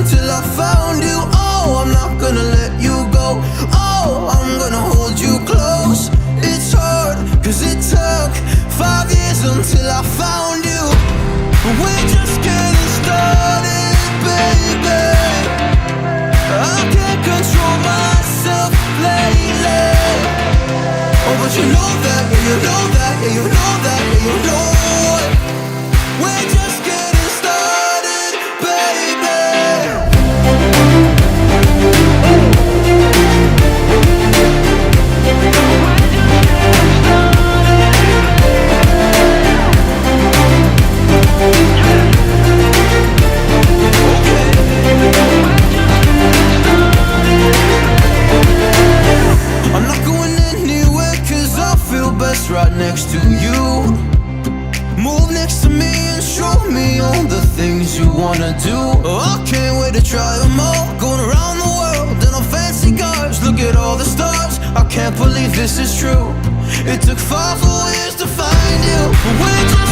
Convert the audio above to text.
until I found you. Oh, I'm not gonna let you go. Oh, I'm gonna hold you close. It's hard, cause it took 5 years until I found you. But we're just getting started, baby. I can't control myself lately. Oh, but you know that, yeah, you know that, yeah, you know that, yeah, you know it. We're just getting started, baby. I'm not going anywhere cause I feel best right next to you. Move next to me and show me all the things you wanna do. Oh, I can't wait to try them all. Going around the world in our fancy cars. Look at all the stars, I can't believe this is true. It took 5 whole years to find you. But we're just